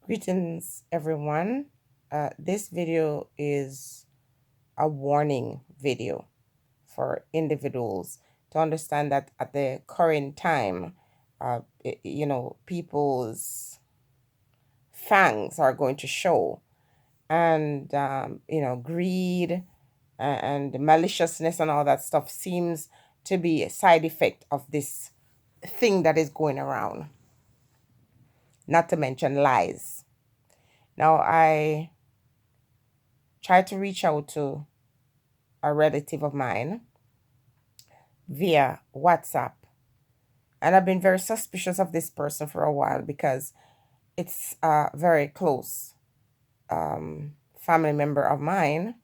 Greetings, everyone. This video is a warning video for individuals to understand that at the current time, people's fangs are going to show, and greed and maliciousness and all that stuff seems to be a side effect of this thing that is going around. Not to mention lies. Now, I tried to reach out to a relative of mine via WhatsApp. And I've been very suspicious of this person for a while because it's a very close family member of mine.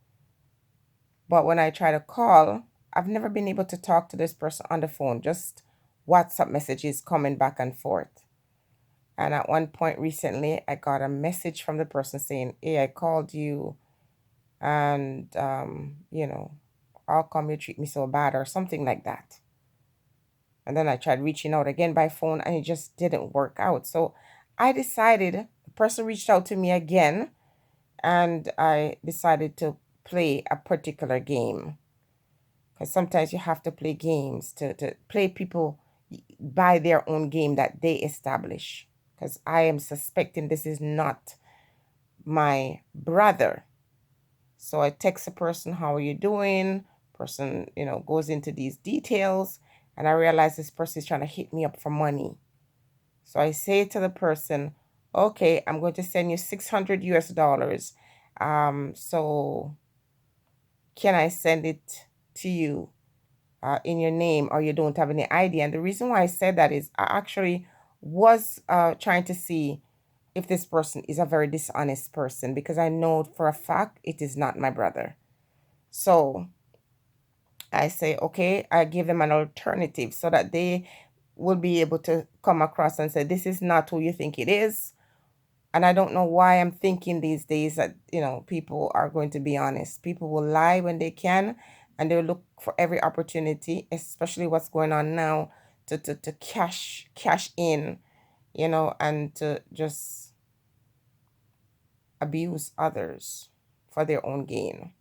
But when I try to call, I've never been able to talk to this person on the phone, just WhatsApp messages coming back and forth. And at one point recently, I got a message from the person saying, "Hey, I called you, and how come you treat me so bad," or something like that. And then I tried reaching out again by phone and it just didn't work out. So I decided, the person reached out to me again, and I decided to play a particular game. Because sometimes you have to play games to play people by their own game that they establish. Because I am suspecting this is not my brother. So I text a person, "How are you doing?" Person, goes into these details, and I realize this person is trying to hit me up for money. So I say to the person, "Okay, I'm going to send you 600 US dollars. So can I send it to you in your name, or you don't have any idea?" And the reason why I said that is I actually was trying to see if this person is a very dishonest person, because I know for a fact it is not my brother. So I say, okay, I give them an alternative so that they will be able to come across and say, "This is not who you think it is." And I don't know why I'm thinking these days that, people are going to be honest. People will lie when they can, and they'll look for every opportunity, especially what's going on now, to cash in, and to just abuse others for their own gain.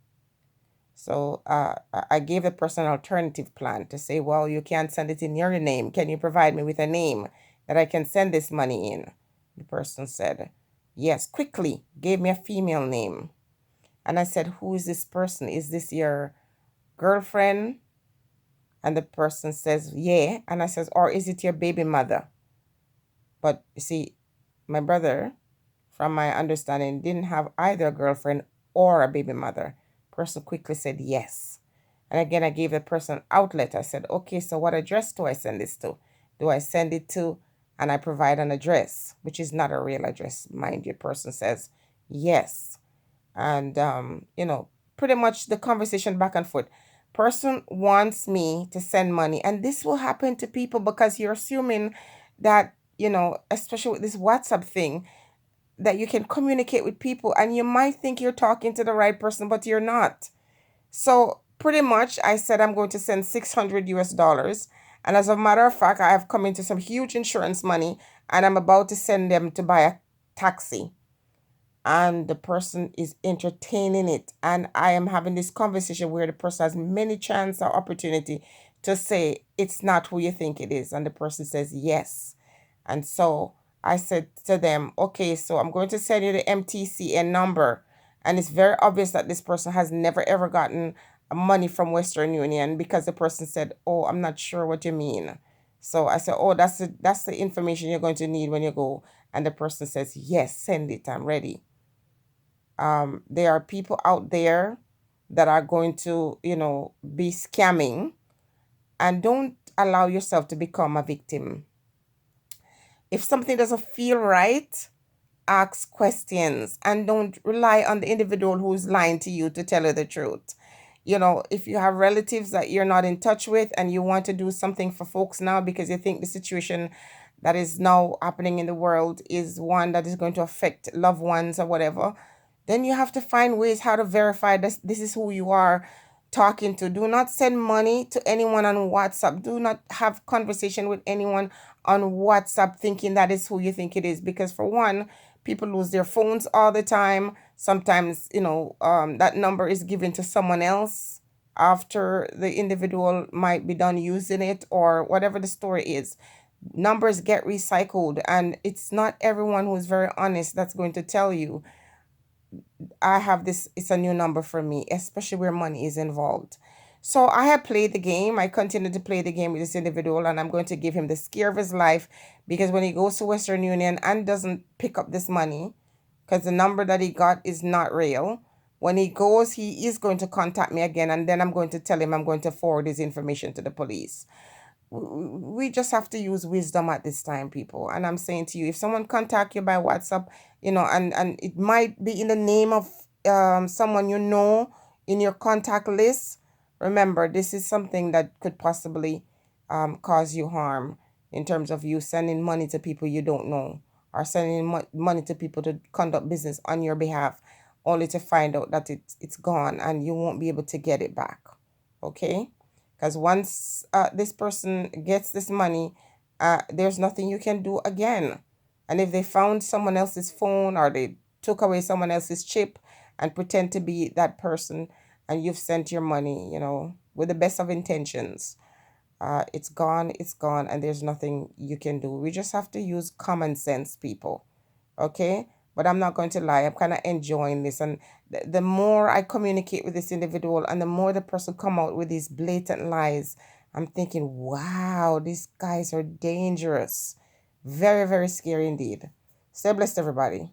So I gave the person an alternative plan to say, "Well, you can't send it in your name. Can you provide me with a name that I can send this money in?" The person said, "Yes," quickly gave me a female name. And I said, "Who is this person? Is this your girlfriend?" And the person says, "Yeah." And I says, "Or is it your baby mother?" But you see, my brother, from my understanding, didn't have either a girlfriend or a baby mother. Person quickly said yes. And again, I gave the person an outlet. I said, "Okay, so what address do I send this to? Do I send it to," and I provide an address, which is not a real address, mind you. Person says yes. And, pretty much the conversation back and forth. Person wants me to send money. And this will happen to people because you're assuming that, especially with this WhatsApp thing, that you can communicate with people and you might think you're talking to the right person, but you're not. So pretty much I said I'm going to send 600 US dollars. And as a matter of fact, I have come into some huge insurance money and I'm about to send them to buy a taxi. And the person is entertaining it. And I am having this conversation where the person has many chance or opportunity to say it's not who you think it is. And the person says yes. And so I said to them, "Okay, so I'm going to send you the MTCN number." And it's very obvious that this person has never ever gotten money from Western Union, because the person said, "Oh, I'm not sure what you mean." So I said, "Oh, that's the information you're going to need when you go." And the person says, "Yes, send it. I'm ready." There are people out there that are going to, be scamming, and don't allow yourself to become a victim. If something doesn't feel right, ask questions and don't rely on the individual who's lying to you to tell you the truth. If you have relatives that you're not in touch with and you want to do something for folks now because you think the situation that is now happening in the world is one that is going to affect loved ones or whatever, then you have to find ways how to verify this is who you are talking to. Do not send money to anyone on WhatsApp. Do not have conversation with anyone on WhatsApp thinking that is who you think it is. Because for one, people lose their phones all the time. Sometimes, that number is given to someone else after the individual might be done using it, or whatever the story is. Numbers get recycled, and it's not everyone who is very honest that's going to tell you, I have this, it's a new number for me, especially where money is involved. So I have played the game. I continue to play the game with this individual, and I'm going to give him the scare of his life, because when he goes to Western Union and doesn't pick up this money, because the number that he got is not real, when he goes, he is going to contact me again, and then I'm going to tell him I'm going to forward his information to the police. We just have to use wisdom at this time, people. And I'm saying to you, if someone contact you by WhatsApp, and it might be in the name of someone in your contact list, remember, this is something that could possibly cause you harm, in terms of you sending money to people you don't know, or sending money to people to conduct business on your behalf, only to find out that it's gone and you won't be able to get it back. Okay? Because once this person gets this money, there's nothing you can do again. And if they found someone else's phone, or they took away someone else's chip and pretend to be that person, and you've sent your money, with the best of intentions, it's gone, and there's nothing you can do. We just have to use common sense, people. Okay? But I'm not going to lie, I'm kind of enjoying this. And the more I communicate with this individual, and the more the person come out with these blatant lies, I'm thinking, wow, these guys are dangerous. Very, very scary indeed. Stay blessed, everybody.